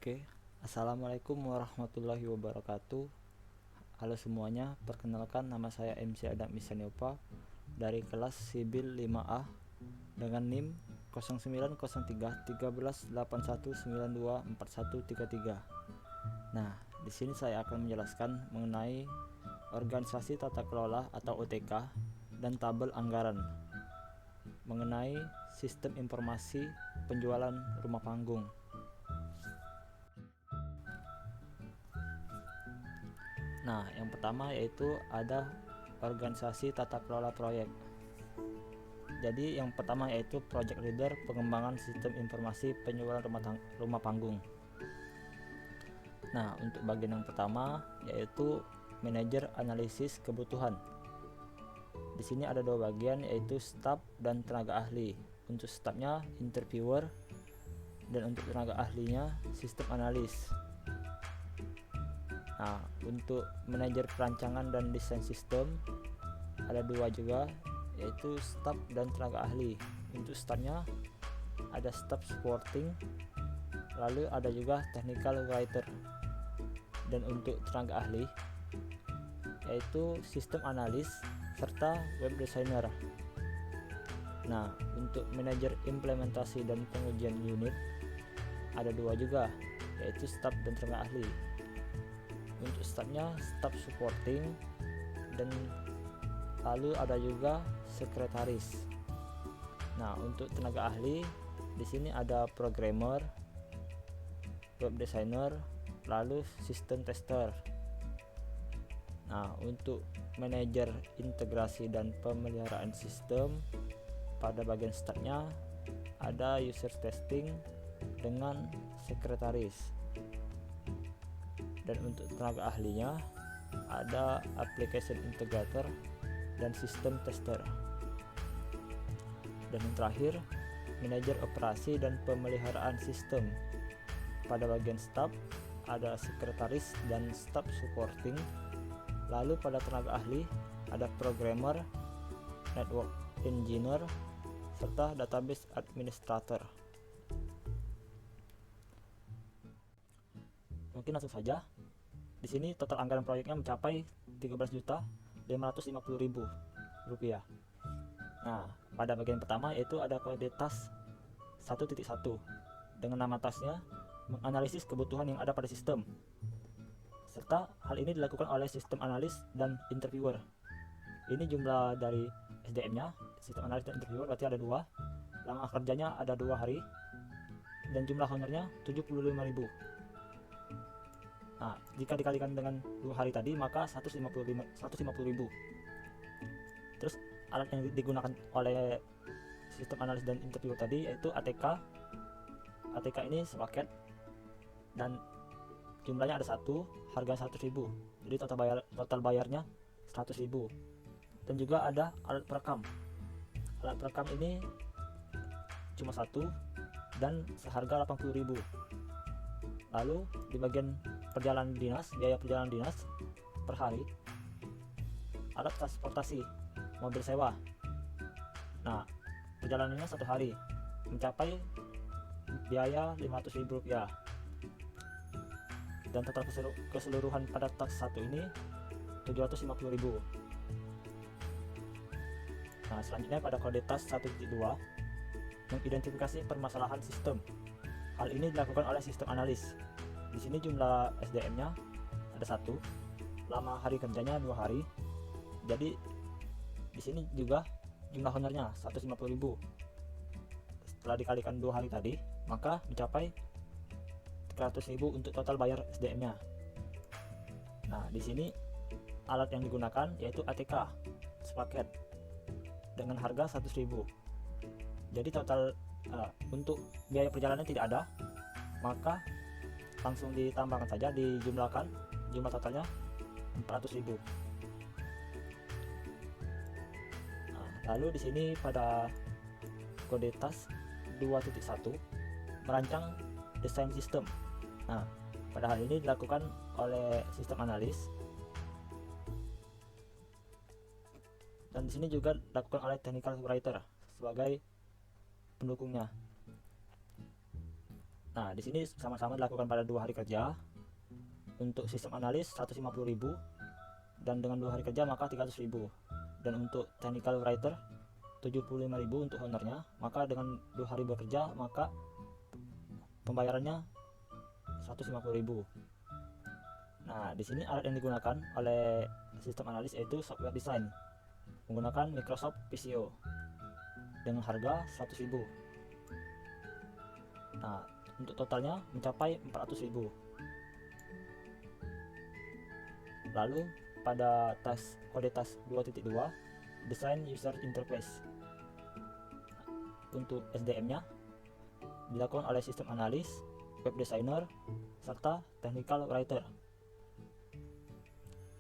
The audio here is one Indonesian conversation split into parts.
Oke, Assalamualaikum warahmatullahi wabarakatuh. Halo semuanya, perkenalkan nama saya MC Adam Misaniupa dari kelas Sibil 5A dengan NIM 09031381924133. Nah, di sini saya akan menjelaskan mengenai organisasi tata kelola atau OTK dan tabel anggaran mengenai sistem informasi penjualan rumah panggung. Nah, yang pertama yaitu ada organisasi tata kelola proyek. Jadi yang pertama yaitu project leader pengembangan sistem informasi penjualan rumah panggung. Nah, untuk bagian yang pertama yaitu manajer analisis kebutuhan. Di sini ada dua bagian yaitu staf dan tenaga ahli. Untuk stafnya interviewer dan untuk tenaga ahlinya sistem analis. Nah, untuk manajer perancangan dan desain sistem ada dua juga, yaitu staf dan tenaga ahli. Untuk stafnya ada staff supporting, lalu ada juga technical writer. Dan untuk tenaga ahli yaitu sistem analis serta web designer. Nah, untuk manajer implementasi dan pengujian unit ada dua juga, yaitu staf dan tenaga ahli. Untuk stafnya staff supporting dan lalu ada juga sekretaris. Nah, untuk tenaga ahli di sini ada programmer, web designer, lalu sistem tester. Nah, untuk manajer integrasi dan pemeliharaan sistem pada bagian stafnya ada user testing dengan sekretaris. Dan untuk tenaga ahlinya ada application integrator dan sistem tester. Dan yang terakhir, manajer operasi dan pemeliharaan sistem. Pada bagian staff ada sekretaris dan staff supporting. Lalu pada tenaga ahli ada programmer, network engineer, serta database administrator. Mungkin langsung saja. Di sini total anggaran proyeknya mencapai 13.550.000 rupiah. Nah, pada bagian pertama yaitu ada kode tas 1.1 dengan nama tasnya menganalisis kebutuhan yang ada pada sistem. Serta hal ini dilakukan oleh sistem analis dan interviewer. Ini jumlah dari SDM-nya, sistem analis dan interviewer berarti ada dua. Lama kerjanya ada 2 hari dan jumlah honornya 75.000. Nah, jika dikalikan dengan 2 hari tadi maka 150.000. Terus alat yang digunakan oleh sistem analis dan interview tadi yaitu ATK. ATK ini sepaket dan jumlahnya ada 1, harga 100.000. Jadi total bayarnya 100.000. Dan juga ada alat perekam. Alat perekam ini cuma 1 dan seharga 80.000. Lalu di bagian perjalanan dinas, biaya perjalanan dinas per hari, alat transportasi, mobil sewa. Nah, perjalanannya 1 hari mencapai biaya 500.000 rupiah. Dan total keseluruhan pada tas 1 ini 750.000. Nah, selanjutnya pada kode tas 1.2 mengidentifikasi permasalahan sistem. Hal ini dilakukan oleh sistem analis. Di sini jumlah SDM-nya ada 1, lama hari kerjanya 2 hari. Jadi di sini juga jumlah honornya 150.000. Setelah dikalikan 2 hari tadi, maka mencapai 300.000 untuk total bayar SDM-nya. Nah, di sini alat yang digunakan yaitu ATK sepaket dengan harga 100.000. Jadi total untuk biaya perjalanan tidak ada, maka langsung ditambahkan saja, dijumlahkan jumlah totalnya 400.000. Nah, lalu di sini pada kode tas 2.1 merancang desain sistem. Nah, pada hal ini dilakukan oleh sistem analis. Dan di sini juga dilakukan oleh technical writer sebagai pendukungnya. Nah, di sini sama-sama dilakukan pada 2 hari kerja. Untuk sistem analis 150.000 dan dengan 2 hari kerja maka 300.000. Dan untuk technical writer 75.000 untuk honornya, maka dengan 2 hari bekerja maka pembayarannya 150.000. Nah, di sini alat yang digunakan oleh sistem analis yaitu software design menggunakan Microsoft Visio dengan harga 100.000. Nah, untuk totalnya mencapai 400.000. Lalu pada kode task 2.2 desain user interface, untuk SDM nya dilakukan oleh sistem analis, web designer, serta technical writer.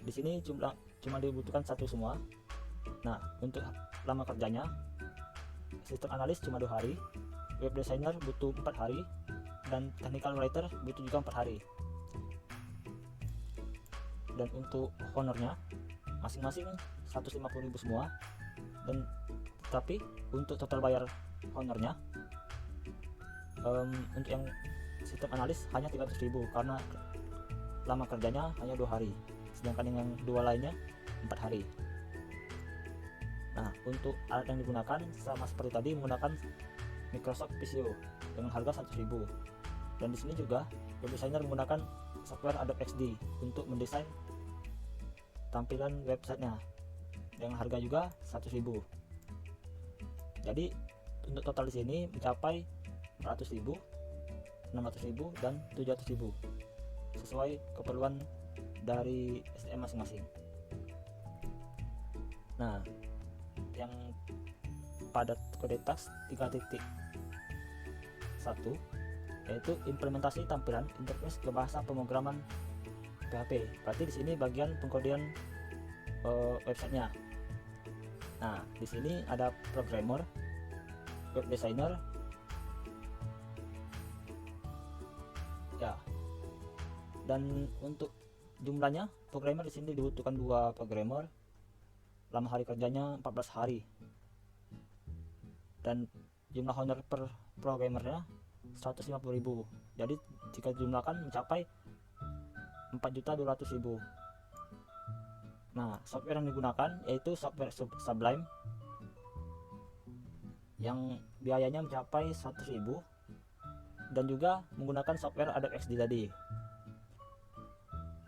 Di sini cuma dibutuhkan satu semua. Nah, untuk lama kerjanya sistem analis cuma 2 hari, web designer butuh 4 hari, dan technical writer butuh juga 4 hari. Dan untuk honornya masing-masing 150.000 semua. Dan tapi untuk total bayar honornya untuk yang sistem analis hanya 300.000 karena lama kerjanya hanya 2 hari, sedangkan yang 2 lainnya 4 hari. Nah, untuk alat yang digunakan sama seperti tadi menggunakan Microsoft Visio dengan harga 100.000. Dan di sini juga web designer menggunakan software Adobe XD untuk mendesain tampilan websitenya dengan harga juga 100.000. Jadi untuk total di sini mencapai 400.000, 600.000 dan 700.000 sesuai keperluan dari SDM masing-masing. Nah, yang pada kode task 3.1 yaitu implementasi tampilan interface ke bahasa pemrograman PHP. Berarti di sini bagian pengkodean websitenya. Nah, di sini ada programmer, web designer, ya. Dan untuk jumlahnya, programmer di sini dibutuhkan 2 programmer. Lama hari kerjanya 14 hari. Dan jumlah honor per programmernya 150.000. Jadi jika dijumlahkan mencapai 4.200.000. Nah, software yang digunakan yaitu software Sublime yang biayanya mencapai 100.000 dan juga menggunakan software Adobe XD tadi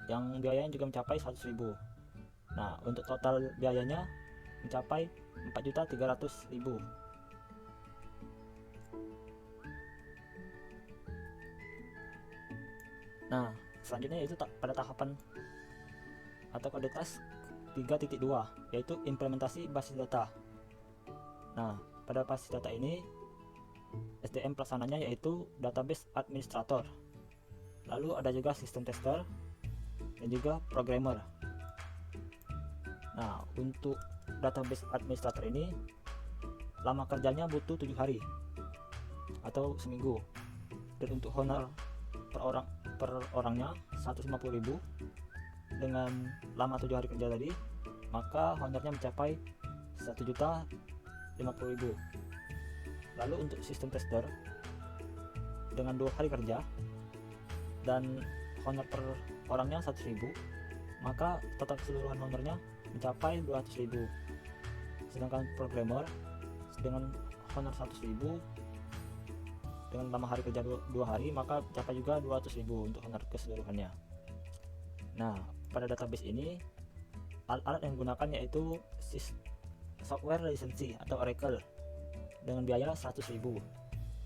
yang biayanya juga mencapai 100.000. Nah, untuk total biayanya mencapai 4.300.000. Nah, selanjutnya yaitu pada tahapan atau kode task 3.2 yaitu implementasi basis data. Nah, pada basis data ini SDM pelaksananya yaitu database administrator, lalu ada juga sistem tester dan juga programmer. Nah, untuk database administrator ini lama kerjanya butuh 7 hari atau seminggu. Dan untuk honor per orangnya 150.000 dengan lama 7 hari kerja tadi, maka honornya mencapai 1.050.000. Lalu untuk sistem tester dengan 2 hari kerja dan honor per orangnya 100.000, maka total keseluruhan honornya mencapai 200.000. Sedangkan programmer dengan honor 100.000 dengan lama hari kerja 2 hari, maka mencapai juga 200.000 untuk honor keseluruhannya. Nah, pada database ini alat-alat yang digunakan yaitu software lisensi atau Oracle dengan biaya 100.000.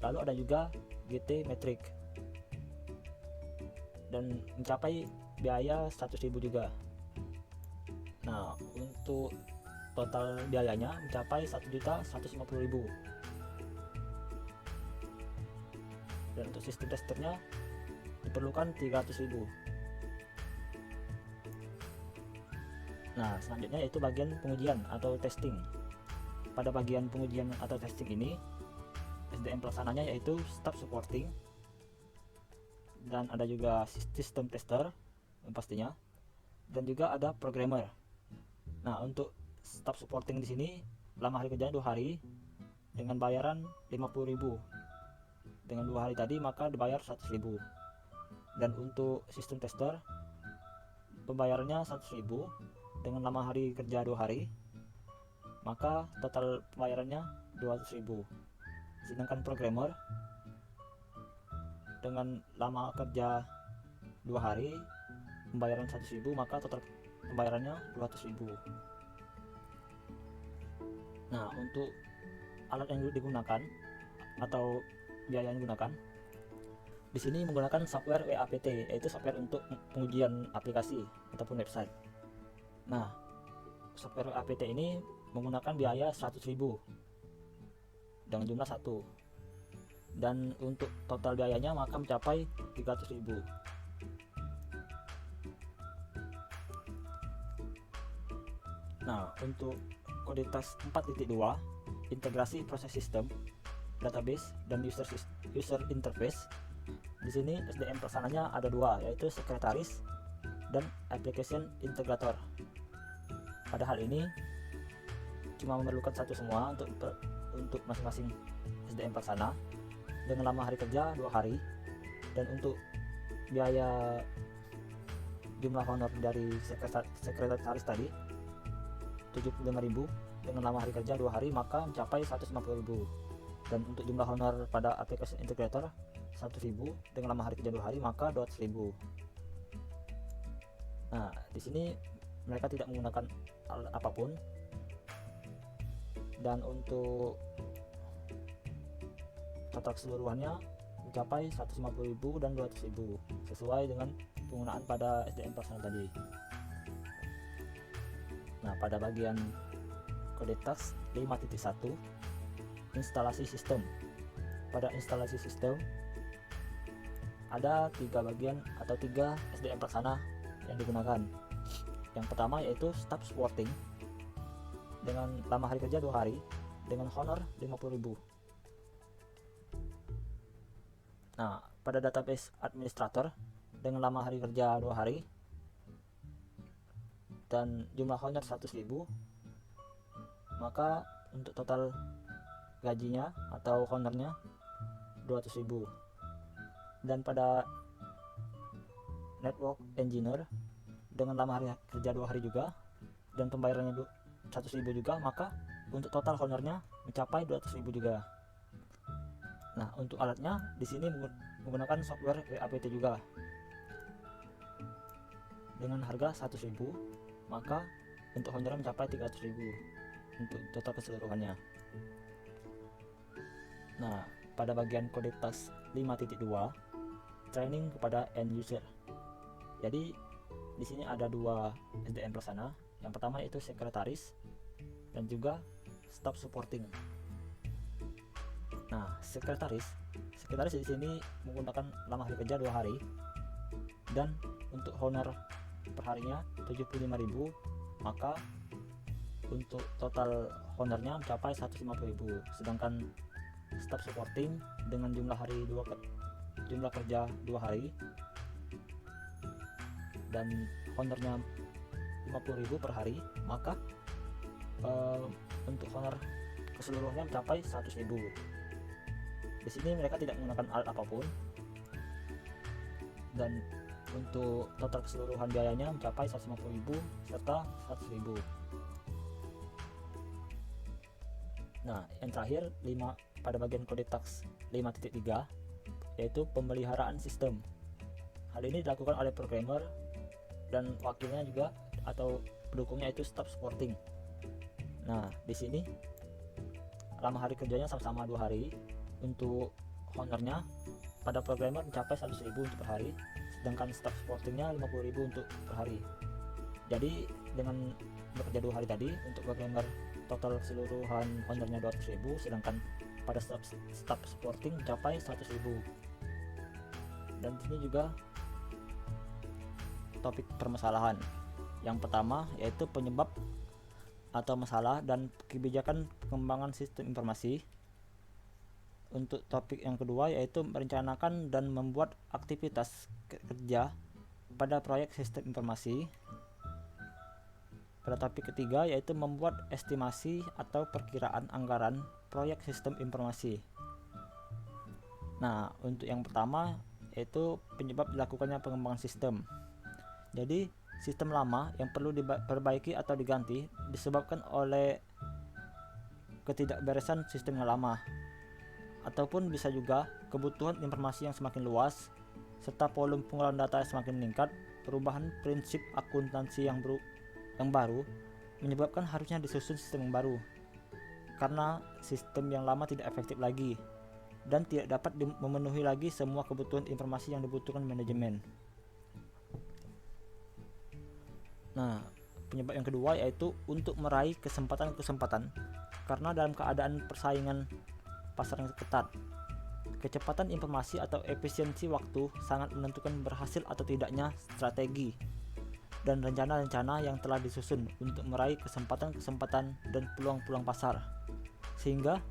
Lalu ada juga GT Metric dan mencapai biaya 100.000 juga. Nah, untuk total biayanya mencapai 1.150.000. Dan untuk sistem testernya diperlukan 300.000. Nah, selanjutnya yaitu bagian pengujian atau testing. Pada bagian pengujian atau testing ini SDM pelaksananya yaitu staff supporting dan ada juga sistem tester pastinya, dan juga ada programmer. Nah, untuk staff supporting di sini lama hari kerjanya 2 hari dengan bayaran 50.000. dengan 2 hari tadi maka dibayar 100.000. Dan untuk sistem tester pembayarannya 100.000 dengan lama hari kerja 2 hari, maka total pembayarannya 200.000. Sedangkan programmer dengan lama kerja 2 hari, pembayaran 100.000, maka total pembayarannya 200.000. Nah, untuk alat yang digunakan atau biaya yang digunakan di sini menggunakan software WAPT, yaitu software untuk pengujian aplikasi ataupun website. Nah, software WAPT ini menggunakan biaya 100.000 dengan jumlah 1, dan untuk total biayanya maka mencapai 300.000. Nah, untuk kode tas 4.2 integrasi proses sistem, database, dan user interface. Di sini SDM pelaksananya ada 2, yaitu sekretaris dan application integrator. Pada hal ini cuma memerlukan satu semua untuk masing-masing SDM pelaksana dengan lama hari kerja 2 hari, dan untuk biaya jumlah honor dari sekretaris tadi 75.000 dengan lama hari kerja 2 hari maka mencapai 150.000. Dan untuk jumlah honor pada application integrator 100.000 dengan lama hari kerja 2 hari maka 200.000. Nah, di sini mereka tidak menggunakan alat apapun, dan untuk total keseluruhannya mencapai 150.000 dan 200.000 sesuai dengan penggunaan pada SDM pelaksana tadi. Nah, pada bagian kode task 5.1 instalasi sistem. Pada instalasi sistem ada 3 bagian atau 3 SDM pelaksana yang digunakan. Yang pertama yaitu staff supporting dengan lama hari kerja 2 hari dengan honor 50.000. Nah, pada database administrator dengan lama hari kerja 2 hari dan jumlah honor 100.000, maka untuk total gajinya atau honornya 200.000. Dan pada network engineer dengan lama hari kerja 2 hari juga dan pembayarannya 100.000 juga, maka untuk total honornya mencapai 200.000 juga. Nah, untuk alatnya di sini menggunakan software WAPT juga dengan harga 100.000, maka untuk honornya mencapai 300.000 untuk total keseluruhannya. Nah, pada bagian kode task 5.2 training kepada end user. Jadi di sini ada 2 SDM pelaksana. Yang pertama yaitu sekretaris dan juga staff supporting. Nah, sekretaris di sini menggunakan lama hari kerja 2 hari dan untuk honor perharinya 75.000, maka untuk total honornya mencapai 150.000. Sedangkan staff supporting dengan jumlah kerja 2 hari dan honornya 50.000 per hari, maka untuk honor keseluruhannya mencapai 100.000. Di sini mereka tidak menggunakan alat apapun, dan untuk total keseluruhan biayanya mencapai 150.000 serta 100.000. Nah, yang terakhir pada bagian kode task 5.3 yaitu pemeliharaan sistem. Hal ini dilakukan oleh programmer dan wakilnya juga atau pendukungnya itu staff supporting. Nah, di sini lama hari kerjanya sama-sama 2 hari. Untuk honornya pada programmer mencapai 100.000 untuk per hari, sedangkan staff supportingnya 50.000 untuk per hari. Jadi dengan bekerja 2 hari tadi, untuk programmer total keseluruhan honornya 200.000, sedangkan pada staff supporting mencapai 100.000. Dan di sini juga topik permasalahan. Yang pertama yaitu penyebab atau masalah dan kebijakan pengembangan sistem informasi. Untuk topik yang kedua yaitu merencanakan dan membuat aktivitas kerja pada proyek sistem informasi. Pada topik ketiga yaitu membuat estimasi atau perkiraan anggaran proyek sistem informasi. Nah, untuk yang pertama yaitu penyebab dilakukannya pengembangan sistem. Jadi, sistem lama yang perlu diperbaiki atau diganti disebabkan oleh ketidakberesan sistem yang lama, ataupun bisa juga kebutuhan informasi yang semakin luas serta volume pengolahan data yang semakin meningkat. Perubahan prinsip akuntansi yang baru menyebabkan harusnya disusun sistem yang baru, karena sistem yang lama tidak efektif lagi dan tidak dapat memenuhi lagi semua kebutuhan informasi yang dibutuhkan manajemen. Nah, penyebab yang kedua yaitu untuk meraih kesempatan-kesempatan, karena dalam keadaan persaingan pasar yang ketat, kecepatan informasi atau efisiensi waktu sangat menentukan berhasil atau tidaknya strategi dan rencana-rencana yang telah disusun untuk meraih kesempatan-kesempatan dan peluang-peluang pasar. Sehingga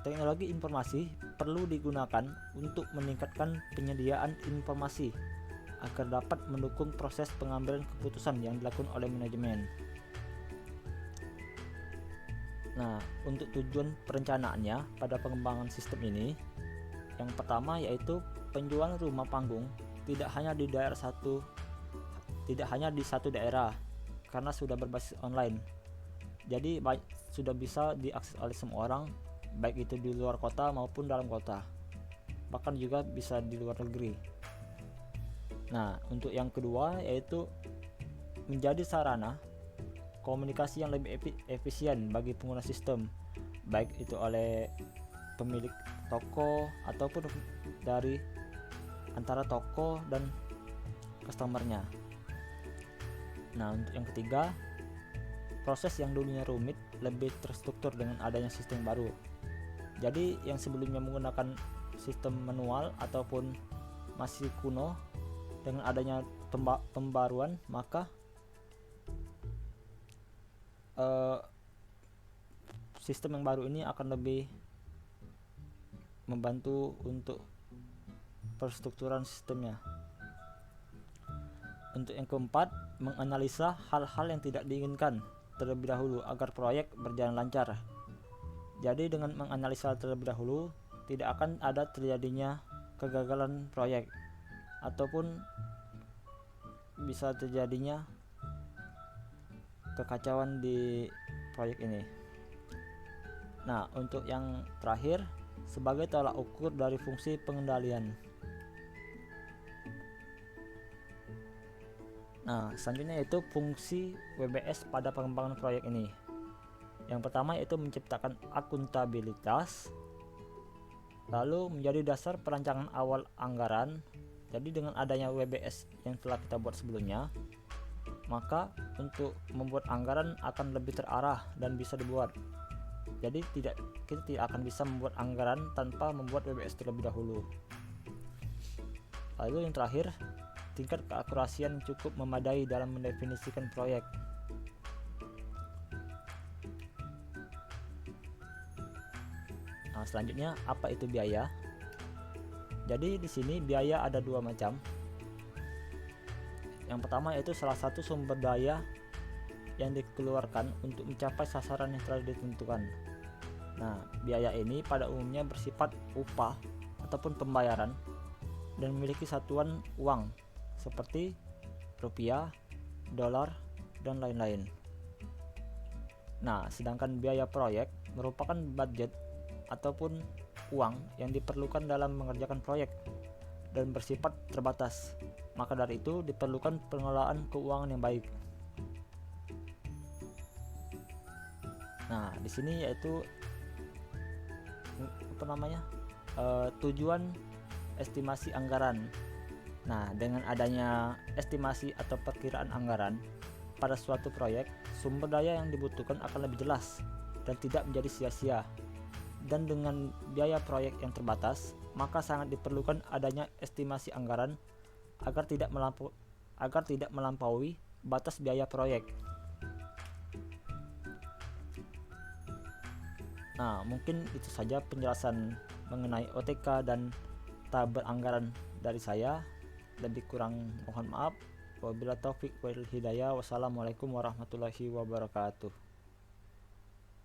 teknologi informasi perlu digunakan untuk meningkatkan penyediaan informasi agar dapat mendukung proses pengambilan keputusan yang dilakukan oleh manajemen. Nah, untuk tujuan perencanaannya pada pengembangan sistem ini, yang pertama yaitu penjualan rumah panggung tidak hanya di satu daerah, karena sudah berbasis online. Jadi sudah bisa diakses oleh semua orang, baik itu di luar kota maupun dalam kota, bahkan juga bisa di luar negeri. Nah, untuk yang kedua yaitu menjadi sarana komunikasi yang lebih efisien bagi pengguna sistem, baik itu oleh pemilik toko ataupun dari antara toko dan customernya. Nah, untuk yang ketiga, proses yang dulunya rumit lebih terstruktur dengan adanya sistem baru. Jadi yang sebelumnya menggunakan sistem manual ataupun masih kuno, dengan adanya pembaruan, maka sistem yang baru ini akan lebih membantu untuk perstrukturan sistemnya. Untuk yang keempat, menganalisa hal-hal yang tidak diinginkan terlebih dahulu agar proyek berjalan lancar. Jadi dengan menganalisa terlebih dahulu, tidak akan ada terjadinya kegagalan proyek ataupun bisa terjadinya kekacauan di proyek ini. Nah, untuk yang terakhir, sebagai tolak ukur dari fungsi pengendalian. Nah, selanjutnya yaitu fungsi WBS pada pengembangan proyek ini. Yang pertama yaitu menciptakan akuntabilitas, lalu menjadi dasar perancangan awal anggaran. Jadi dengan adanya WBS yang telah kita buat sebelumnya, maka untuk membuat anggaran akan lebih terarah dan bisa dibuat. Jadi kita tidak akan bisa membuat anggaran tanpa membuat WBS terlebih dahulu. Lalu yang terakhir, tingkat keakurasian cukup memadai dalam mendefinisikan proyek. Nah, selanjutnya apa itu biaya? Jadi di sini biaya ada dua macam. Yang pertama yaitu salah satu sumber daya yang dikeluarkan untuk mencapai sasaran yang telah ditentukan. Nah, biaya ini pada umumnya bersifat upah ataupun pembayaran dan memiliki satuan uang seperti rupiah, dolar, dan lain-lain. Nah, sedangkan biaya proyek merupakan budget ataupun uang yang diperlukan dalam mengerjakan proyek dan bersifat terbatas. Maka dari itu diperlukan pengelolaan keuangan yang baik. Nah, di sini yaitu tujuan estimasi anggaran. Nah, dengan adanya estimasi atau perkiraan anggaran pada suatu proyek, sumber daya yang dibutuhkan akan lebih jelas dan tidak menjadi sia-sia. Dan dengan biaya proyek yang terbatas, maka sangat diperlukan adanya estimasi anggaran agar tidak melampaui batas biaya proyek. Nah, mungkin itu saja penjelasan mengenai OTK dan tabel anggaran dari saya. Lebih kurang mohon maaf. Wabillahi taufik wal hidayah. Wassalamualaikum warahmatullahi wabarakatuh.